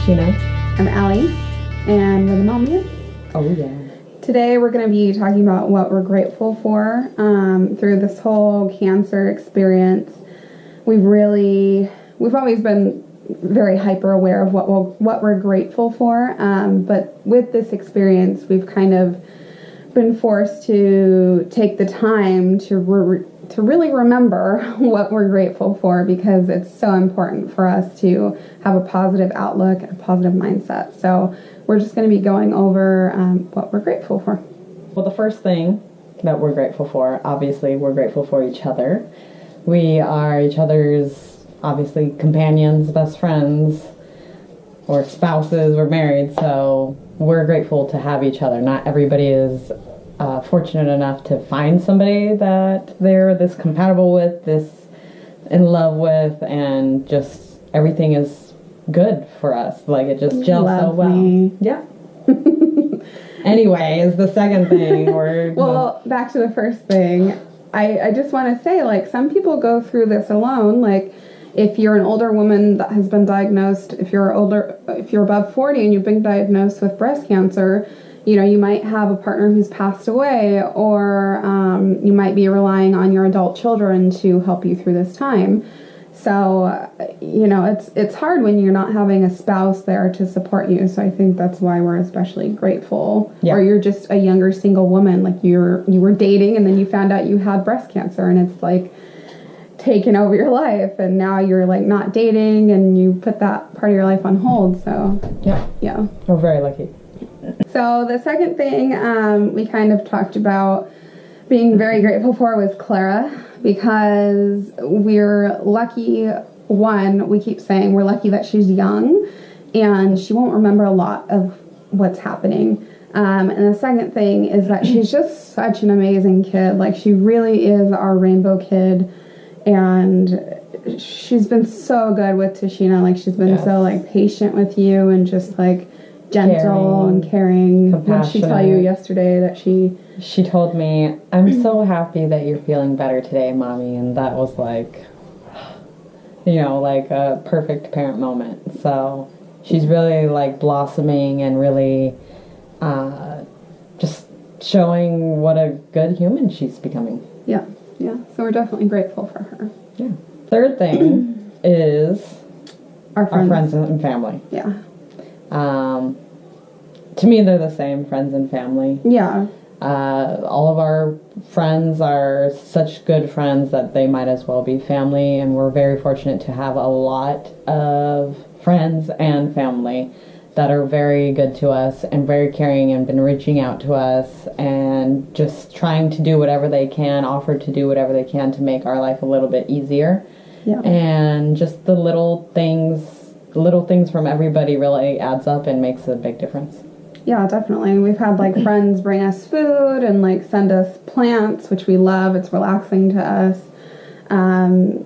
Tashina. I'm Allie, and we're the Mom Bears. Oh, yeah. Today we're going to be talking about what we're grateful for through this whole cancer experience. We've always been very hyper aware of what we're grateful for, but with this experience, we've kind of been forced to take the time to really remember what we're grateful for, because it's so important for us to have a positive outlook and a positive mindset. So we're just going to be going over what we're grateful for. Well, the first thing that we're grateful for, obviously, we're grateful for each other. We are each other's, obviously, companions, best friends, or spouses. We're married, so we're grateful to have each other. Not everybody is fortunate enough to find somebody that they're this compatible with, this in love with, and just everything is good for us. Like, it just gels so well. Yeah. Anyway, is the second thing. Well, back to the first thing. I just want to say, like, some people go through this alone. Like, if you're an older woman that has been diagnosed, if you're above 40 and you've been diagnosed with breast cancer, you know, you might have a partner who's passed away, or you might be relying on your adult children to help you through this time. So, you know, it's hard when you're not having a spouse there to support you. So I think that's why we're especially grateful. Yeah. Or you're just a younger single woman, like you were dating and then you found out you had breast cancer, and it's like taken over your life, and now you're like not dating and you put that part of your life on hold. So yeah, we're very lucky. So the second thing we kind of talked about being very grateful for was Clara, because we're lucky. One, we keep saying we're lucky that she's young and she won't remember a lot of what's happening. And the second thing is that she's just such an amazing kid. Like, she really is our rainbow kid, and she's been so good with Tashina. Like, she's been so like patient with you and just like gentle and caring. What did she tell you yesterday that she told me, I'm so happy that you're feeling better today, Mommy? And that was like, you know, like a perfect parent moment. So she's really like blossoming and really just showing what a good human she's becoming. Yeah. So we're definitely grateful for her. Yeah. Third thing is our friends and family. Yeah. To me, they're the same, friends and family. Yeah. All of our friends are such good friends that they might as well be family, and we're very fortunate to have a lot of friends and family that are very good to us and very caring and been reaching out to us and just trying to do whatever they can, offer to do whatever they can to make our life a little bit easier. Yeah. And just the little things from everybody really adds up and makes a big difference. Yeah, definitely. We've had like friends bring us food and like send us plants, which we love. It's relaxing to us.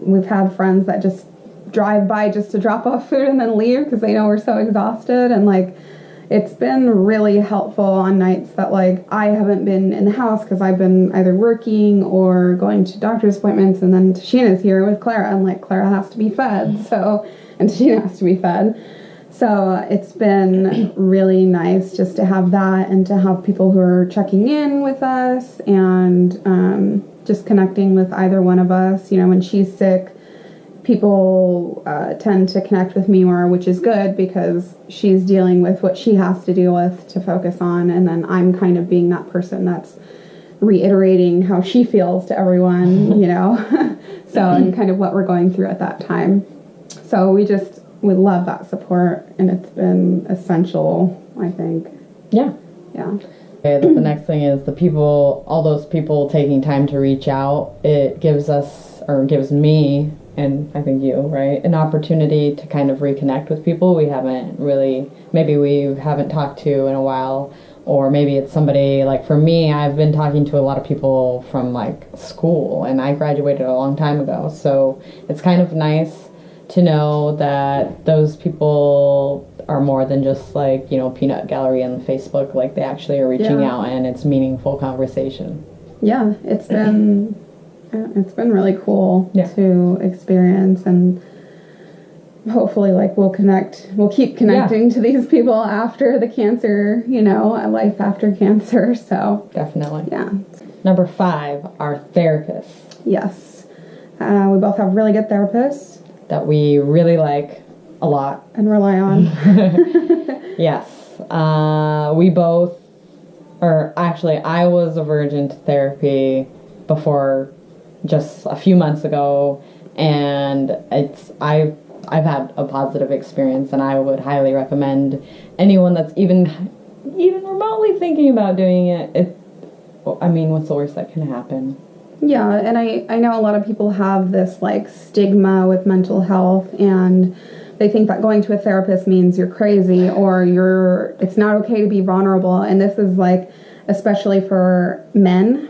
We've had friends that just drive by just to drop off food and then leave because they know we're so exhausted. And like, it's been really helpful on nights that like I haven't been in the house because I've been either working or going to doctor's appointments, and then Tashina's here with Clara, and like Clara has to be fed, and Tashina has to be fed. So it's been really nice just to have that, and to have people who are checking in with us and just connecting with either one of us. You know, when she's sick, people tend to connect with me more, which is good because she's dealing with what she has to deal with to focus on, and then I'm kind of being that person that's reiterating how she feels to everyone, you know, and kind of what we're going through at that time. So we love that support, and it's been essential, I think. Yeah. Okay, the next thing is all those people taking time to reach out. It gives me, and I think you, right, an opportunity to kind of reconnect with people we haven't talked to in a while. Or maybe it's somebody, like for me, I've been talking to a lot of people from like school, and I graduated a long time ago. So it's kind of nice to know that those people are more than just like, you know, peanut gallery on Facebook. Like, they actually are reaching out, and it's meaningful conversation. Yeah, it's been really cool to experience, and hopefully, like, we'll keep connecting to these people after the cancer, you know, a life after cancer. So Definitely. yeah. Number 5, our therapists. Yes. We both have really good therapists. That we really like a lot. And rely on. Yes. We both, or actually, I was a virgin to therapy before just a few months ago, and I've had a positive experience, and I would highly recommend anyone that's even remotely thinking about doing it. I mean, what's the worst that can happen? Yeah, and I know a lot of people have this, like, stigma with mental health, and they think that going to a therapist means you're crazy or it's not okay to be vulnerable. And this is, like, especially for men,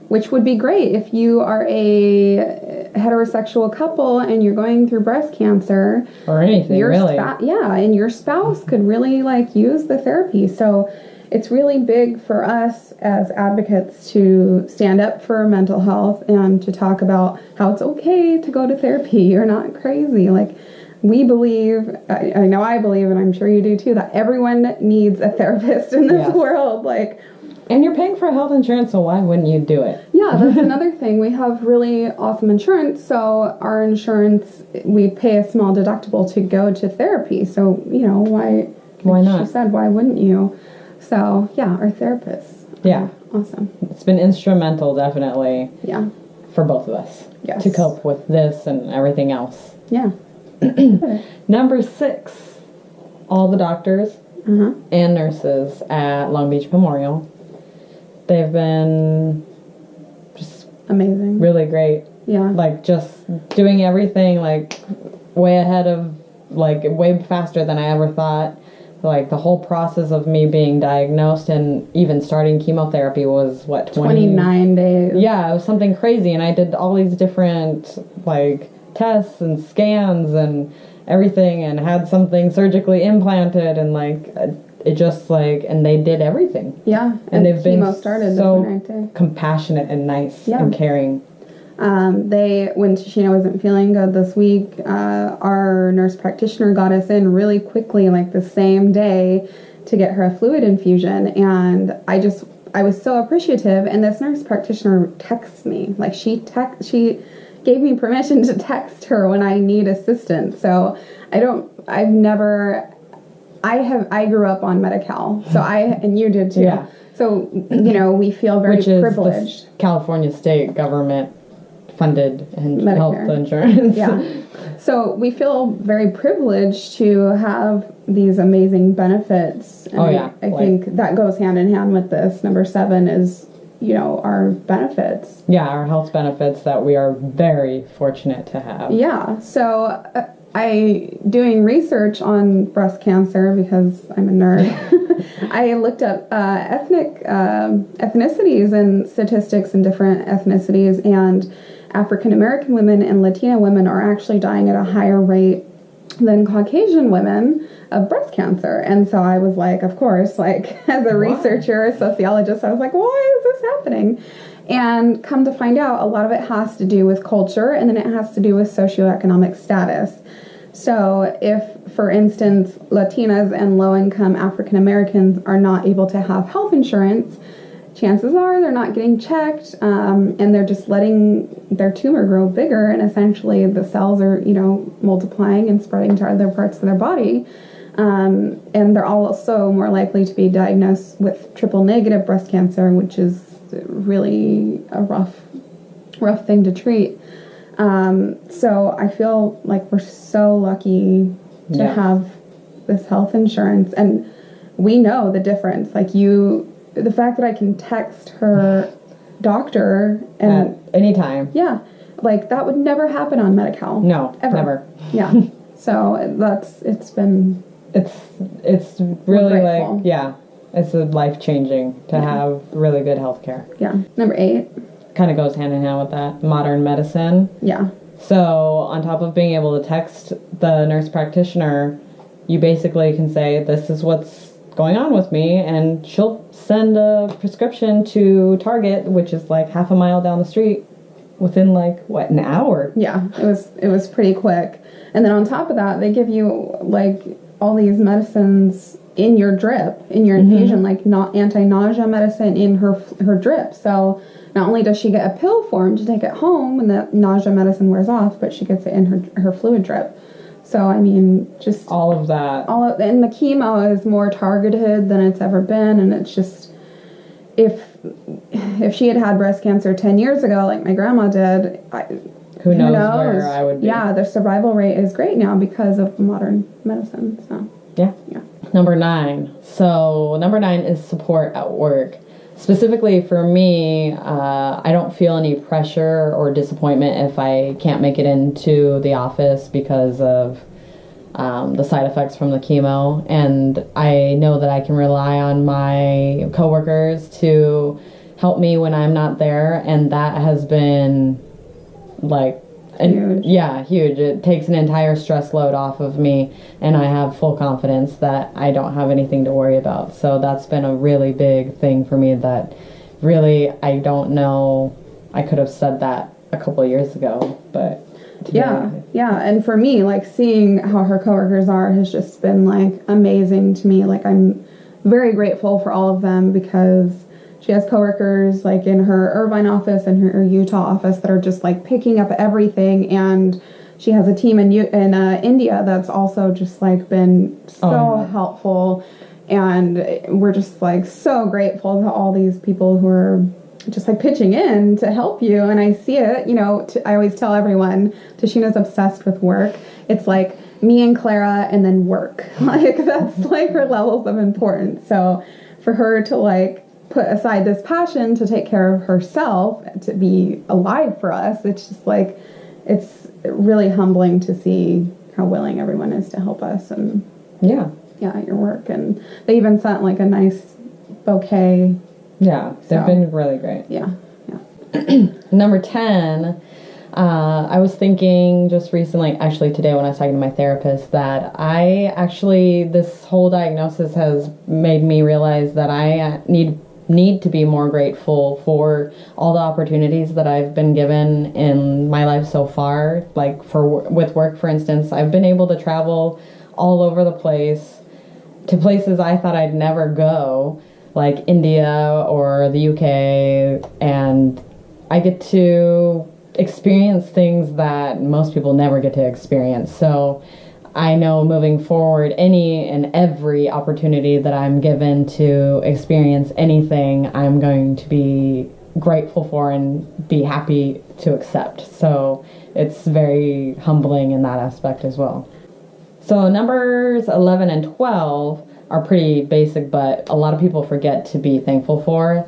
which would be great if you are a heterosexual couple and you're going through breast cancer. Or anything, really. And your spouse could really, like, use the therapy. So it's really big for us as advocates to stand up for mental health and to talk about how it's okay to go to therapy. You're not crazy. Like, we believe, I know I believe, and I'm sure you do too, that everyone needs a therapist in this world. Like, and you're paying for health insurance, so why wouldn't you do it? Yeah, that's another thing. We have really awesome insurance, so our insurance, we pay a small deductible to go to therapy. So, you know, why not? She said, why wouldn't you? So, yeah, our therapists. Yeah. Awesome. It's been instrumental, definitely. Yeah. For both of us. Yes. To cope with this and everything else. Yeah. Number 6, all the doctors and nurses at Long Beach Memorial. They've been just amazing. Really great. Yeah. Like, just doing everything, like, way ahead of, like, way faster than I ever thought. Like, the whole process of me being diagnosed and even starting chemotherapy was, 29 days. Yeah, it was something crazy. And I did all these different, like, tests and scans and everything, and had something surgically implanted, and, like, it just, like, and they did everything. Yeah. And they've been started so compassionate and nice and caring. When Tashina wasn't feeling good this week, our nurse practitioner got us in really quickly, like the same day, to get her a fluid infusion. And I was so appreciative. And this nurse practitioner texts me, like, she gave me permission to text her when I need assistance. So I grew up on Medi-Cal, so and you did too. Yeah. So, you know, we feel very privileged. The California state government funded and Medicare. Health insurance. Yeah. So we feel very privileged to have these amazing benefits. And I think that goes hand in hand with this. Number 7 is, you know, our benefits. Yeah, our health benefits that we are very fortunate to have. Yeah. So doing research on breast cancer, because I'm a nerd, I looked up ethnicities and statistics in different ethnicities, and African American women and Latina women are actually dying at a higher rate than Caucasian women of breast cancer. And so I was like, of course, like, as a researcher, a sociologist, I was like, why is this happening? And come to find out, a lot of it has to do with culture, and then it has to do with socioeconomic status. So if, for instance, Latinas and low-income African Americans are not able to have health insurance, chances are they're not getting checked, and they're just letting their tumor grow bigger, and essentially the cells are, you know, multiplying and spreading to other parts of their body. And they're also more likely to be diagnosed with triple-negative breast cancer, which is really a rough thing to treat. So I feel like we're so lucky to have this health insurance, and we know the difference. Like, the fact that I can text her doctor and at any time. Yeah. Like, that would never happen on Medi-Cal. No, ever. Never. Yeah. So it's really, like, it's life-changing to have really good health care. Yeah. Number 8. Kind of goes hand in hand with that. Modern medicine. Yeah. So, on top of being able to text the nurse practitioner, you basically can say, this is what's going on with me, and she'll send a prescription to Target, which is like half a mile down the street, within like, what, an hour? Yeah, it was pretty quick. And then on top of that, they give you like all these medicines in your drip, in your infusion, like not anti-nausea medicine in her drip. So not only does she get a pill form to take it home when the nausea medicine wears off, but she gets it in her fluid drip. So I mean, just all of that. And the chemo is more targeted than it's ever been, and it's just if she had breast cancer 10 years ago, like my grandma did, who knows where I would be. Yeah, their survival rate is great now because of modern medicine. So yeah. Number 9. So number 9 is support at work. Specifically for me, I don't feel any pressure or disappointment if I can't make it into the office because of the side effects from the chemo. And I know that I can rely on my coworkers to help me when I'm not there. And that has been like, huge. Yeah, huge. It takes an entire stress load off of me, and I have full confidence that I don't have anything to worry about. So that's been a really big thing for me that really, I don't know, I could have said that a couple of years ago, but today, yeah. And for me, like seeing how her coworkers are has just been like amazing to me. Like I'm very grateful for all of them because she has coworkers like in her Irvine office and her Utah office that are just like picking up everything, and she has a team in India that's also just like been so helpful, and we're just like so grateful to all these people who are just like pitching in to help you. And I see it, you know, I always tell everyone, Tashina's obsessed with work. It's like me and Clara and then work. Like that's like her levels of importance. So for her to like put aside this passion to take care of herself, to be alive for us, it's just like, it's really humbling to see how willing everyone is to help us. And yeah, at your work. And they even sent like a nice bouquet. Yeah, they've been really great. Yeah. Number 10, I was thinking just recently, actually today when I was talking to my therapist, that this whole diagnosis has made me realize that I need to be more grateful for all the opportunities that I've been given in my life so far. Like with work, for instance, I've been able to travel all over the place to places I thought I'd never go, like India or the UK, and I get to experience things that most people never get to experience. So I know moving forward, any and every opportunity that I'm given to experience anything, I'm going to be grateful for and be happy to accept. So it's very humbling in that aspect as well. So numbers 11 and 12 are pretty basic, but a lot of people forget to be thankful for.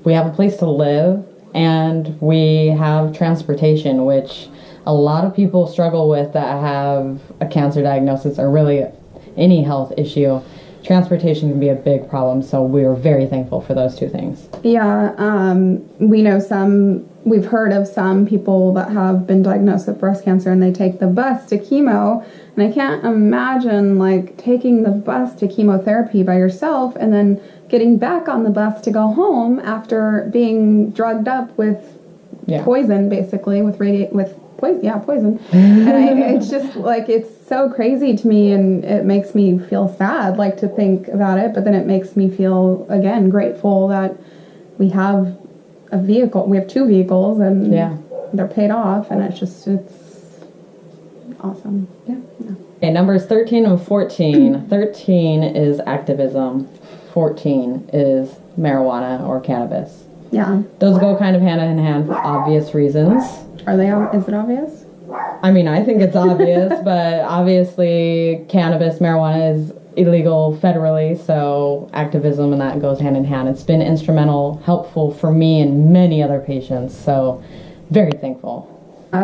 We have a place to live, and we have transportation, which a lot of people struggle with that have a cancer diagnosis or really any health issue. Transportation can be a big problem, so we're very thankful for those two things. Yeah, we've heard of some people that have been diagnosed with breast cancer and they take the bus to chemo, and I can't imagine like taking the bus to chemotherapy by yourself and then getting back on the bus to go home after being drugged up with poison, basically, with poison. And it's just like, it's so crazy to me, and it makes me feel sad, like, to think about it, but then it makes me feel, again, grateful that we have a vehicle. We have 2 vehicles, and they're paid off, and it's awesome. Yeah. Okay, numbers 13 and 14. 13 is activism. 14 is marijuana or cannabis. Yeah. Those go kind of hand in hand for obvious reasons. Are they? Is it obvious? I mean, I think it's obvious, but obviously marijuana is illegal federally, so activism and that goes hand in hand. It's been instrumental, helpful for me and many other patients, so very thankful.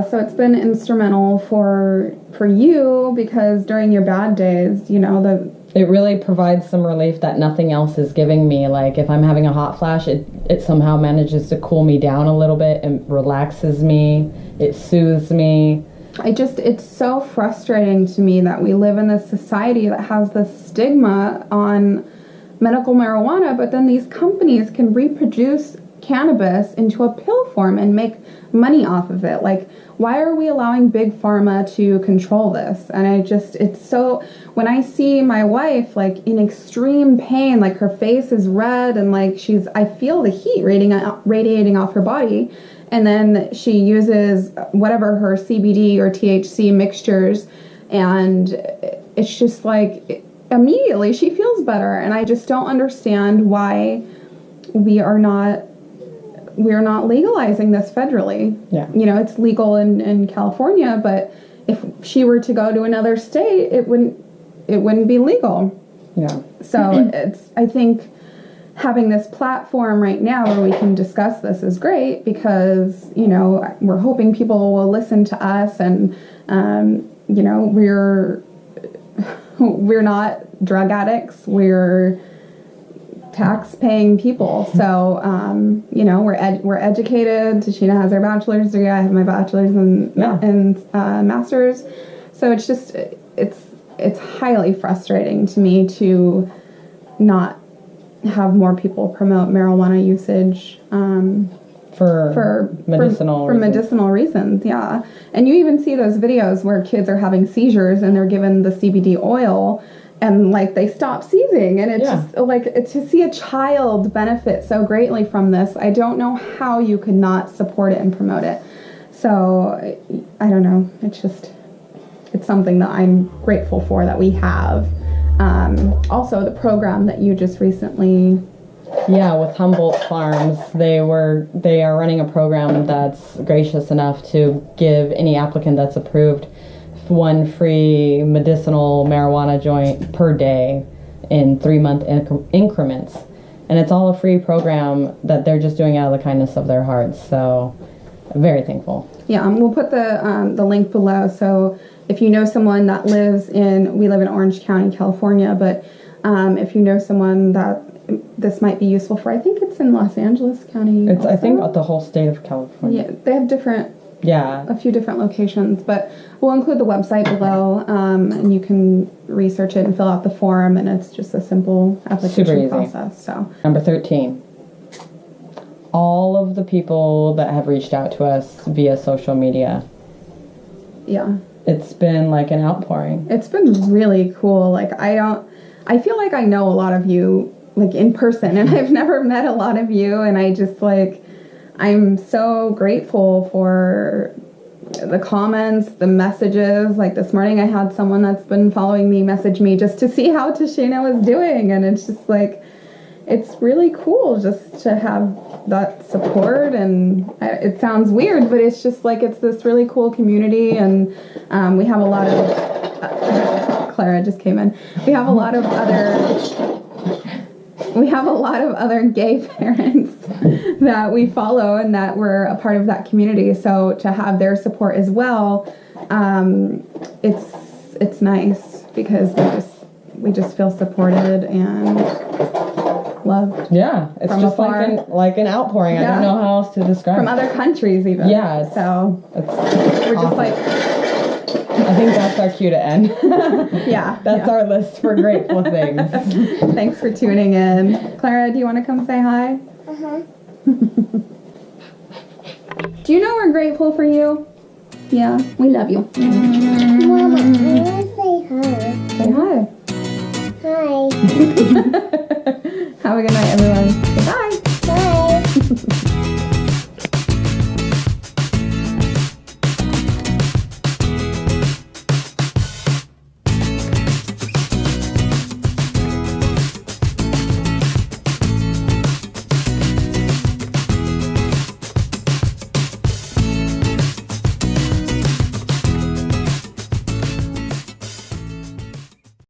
So it's been instrumental for you because during your bad days, it really provides some relief that nothing else is giving me. Like if I'm having a hot flash, it somehow manages to cool me down a little bit and relaxes me. It soothes me. It's so frustrating to me that we live in this society that has this stigma on medical marijuana, but then these companies can reproduce cannabis into a pill form and make money off of it. Like, why are we allowing big pharma to control this? And it's so, when I see my wife like in extreme pain, like her face is red and like I feel the heat radiating off her body. And then she uses whatever her CBD or THC mixtures, and it's just like immediately she feels better. And I just don't understand why we are not legalizing this federally. Yeah. You know, it's legal in California, but if she were to go to another state, it wouldn't be legal. Yeah. So I think having this platform right now where we can discuss this is great, because, you know, we're hoping people will listen to us, and you know, we're not drug addicts, we're tax-paying people. So, you know, we're educated. Tashina has her bachelor's degree. I have my bachelor's and master's. So it's just, it's highly frustrating to me to not have more people promote marijuana usage for medicinal reasons. Yeah. And you even see those videos where kids are having seizures and they're given the CBD oil, and like they stop seizing, and it's just like to see a child benefit so greatly from this. I don't know how you could not support it and promote it. So I don't know. It's something that I'm grateful for that we have. Also, the program that you just recently. Yeah, with Humboldt Farms, they are running a program that's gracious enough to give any applicant that's approved one free medicinal marijuana joint per day in 3-month increments. And it's all a free program that they're just doing out of the kindness of their hearts. So I'm very thankful. Yeah, we'll put the link below. So if you know someone that we live in Orange County, California, but if you know someone that this might be useful for, I think it's in Los Angeles County. It's also. I think the whole state of California. Yeah, they have a few different locations, but we'll include the website below, and you can research it and fill out the form, and it's just a simple application process. So number 13, all of the people that have reached out to us via social media. Yeah, it's been like an outpouring. It's been really cool. Like I feel like I know a lot of you like in person, and I've never met a lot of you, and I'm so grateful for the comments, the messages. Like this morning I had someone that's been following me message me just to see how Tashina was doing, and it's just like, it's really cool just to have that support. And it sounds weird, but it's just like, it's this really cool community, and we have a lot of Clara just came in. We have a lot of other gay parents that we follow and that we're a part of that community. So to have their support as well, it's nice, because we just feel supported and loved. Yeah, it's just afar. like an outpouring. Yeah. I don't know how else to describe from it. Other countries even. Yeah. So we're awesome. Just like. I think that's our cue to end. Yeah. That's our list for grateful things. Thanks for tuning in. Clara, do you want to come say hi? Uh-huh. Do you know we're grateful for you? Yeah, we love you. Mama, I want to say hi. Say hi. Hi. Have a good night, everyone.